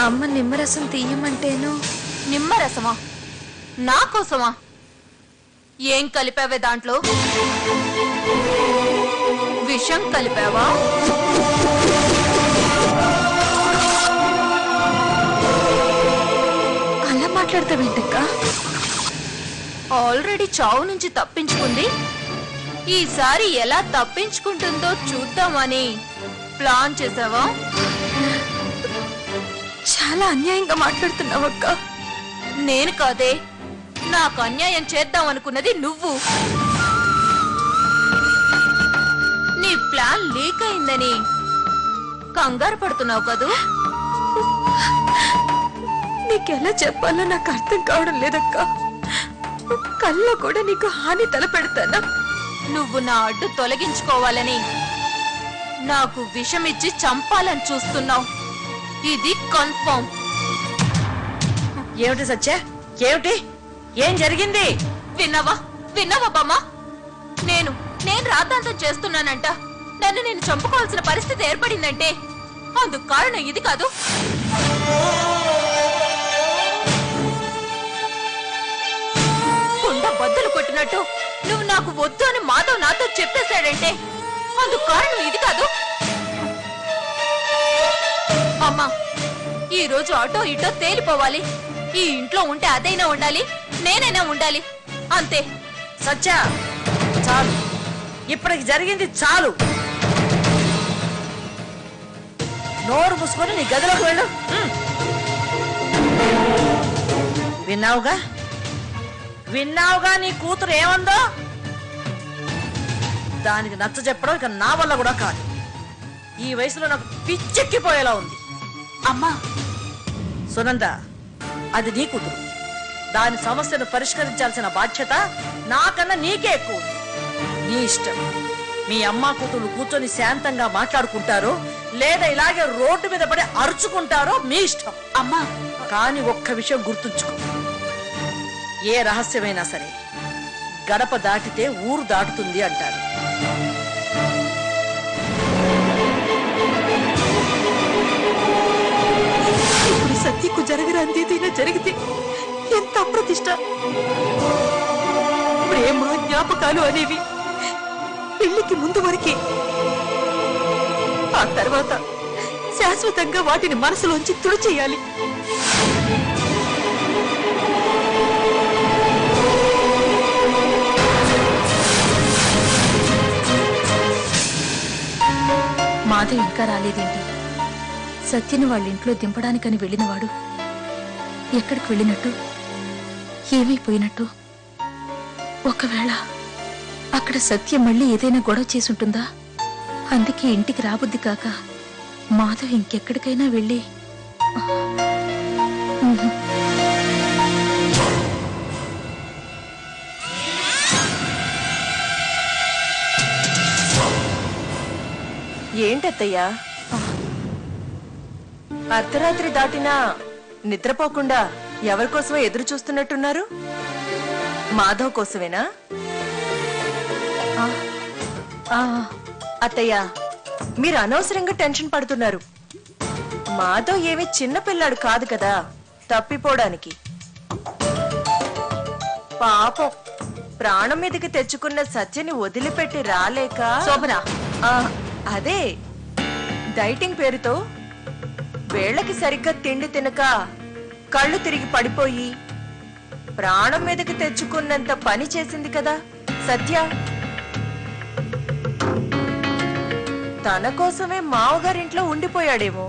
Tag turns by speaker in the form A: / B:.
A: అమ్మ నిమ్మరసం తీయమంటేను.
B: నిమ్మరసమా? నా కోసమా? ఏం కలిపావే దాంట్లో? విషం కలిపావా?
A: అలా మాట్లాడతావేంటక్క?
B: ఆల్రెడీ చావు నుంచి తప్పించుకుంది, ఈసారి ఎలా తప్పించుకుంటుందో చూద్దామని ప్లాన్ చేసావా?
A: చాలా అన్యాయంగా మాట్లాడుతున్నావక్క.
B: నేను కాదే, నాకు అన్యాయం చేద్దాం అనుకున్నది నువ్వు. నీ ప్లాన్ లీక్ అయిందని కంగారు పడుతున్నావు కదూ?
A: నీకెలా చెప్పాలో నాకు అర్థం కావడం లేదక్క. కల్లో కూడా నీకు హాని తలపెడతానా?
B: నువ్వు నా అడ్డు తొలగించుకోవాలని నాకు విషమిచ్చి చంపాలని చూస్తున్నావు. ఇది కన్ఫర్మ్.
C: ఏమిటి సత్య? ఏమిటి? ఏం జరిగింది?
B: విన్నావా బామ్మ? నేను రాద్ధాంతం చేస్తున్నానంట. నన్ను నేను చంపుకోవాల్సిన పరిస్థితి ఏర్పడిందంటే అందుకు కారణం ఇది కాదు. కుండ బద్దలు కొట్టినట్టు నువ్వు నాకు వద్దు అని మాధవ్ నాతో చెప్పేశాడంటే అందుకు కారణం ఇది కాదు. అమ్మా, ఈ రోజు ఆటో ఇటో తేలిపోవాలి. ఈ ఇంట్లో ఉంటే అదైనా ఉండాలి, నేనైనా ఉండాలి, అంతే.
C: సత్య, చాలు. ఇప్పటికి జరిగింది చాలు. నోరు మూసుకొని నీ గదిలోకి వెళ్ళు. విన్నావుగా నీ కూతురు ఏమందో? దానికి నచ్చ చెప్పడం ఇక నా వల్ల కూడా కాదు. ఈ వయసులో నాకు పిచ్చెక్కిపోయేలా ఉంది.
B: అమ్మా,
C: సునంద, అది నీ కూతురు. దాని సమస్యను పరిష్కరించాల్సిన బాధ్యత నాకన్నా నీకే ఎక్కువ. నీ ఇష్టం. మీ అమ్మ కూతురు కూర్చొని శాంతంగా మాట్లాడుకుంటారో లేదా ఇలాగే రోడ్డు మీద పడి అరుచుకుంటారో మీ ఇష్టం.
B: అమ్మా,
C: కానీ ఒక్క విషయం గుర్తుంచుకో. ఏ రహస్యమైనా సరే గడప దాటితే ఊరు దాటుతుంది అంటారు.
A: ఇప్పుడు సత్యకు జరగరాందేదైనా జరిగితే ఎంత అప్రతిష్ట. ప్రేమ, జ్ఞాపకాలు అనేవి పెళ్లికి ముందు వరకే. ఆ తర్వాత శాశ్వతంగా వాటిని మనసులోంచి తుడిచేయాలి. మాధవ్ ఇంకా రాలేదేంటి? సత్యని వాళ్ళ ఇంట్లో దింపడానికని వెళ్ళినవాడు ఎక్కడికి వెళ్ళినట్టు, ఏమైపోయినట్టు? ఒకవేళ అక్కడ సత్య మళ్ళీ ఏదైనా గొడవ చేసుంటుందా? అందుకే ఇంటికి రాబుద్ది కాక మాధవ్ ఇంకెక్కడికైనా వెళ్ళి
D: ఏంటత్తయ్యా అర్ధరాత్రి దాటినా నిద్రపోకుండా ఎవరికోసమో ఎదురు చూస్తున్నట్టున్నారు? మాధవ్ కోసమేనా? అత్తయ్య, మీరు అనవసరంగా టెన్షన్ పడుతున్నారు. మాధవ్ ఏమీ చిన్న పిల్లాడు కాదు కదా తప్పిపోవడానికి. పాపం ప్రాణం మీదకి తెచ్చుకున్న సత్యని వదిలిపెట్టి రాలేక
B: శోభన,
D: అదే డైటింగ్ పేరుతో వేళకి సరిగ్గా తిండి తినక కళ్ళు తిరిగి పడిపోయి ప్రాణం మీదకి తెచ్చుకున్నంత పని చేసింది కదా సత్య. తన కోసమే మావగారింట్లో ఉండిపోయాడేమో.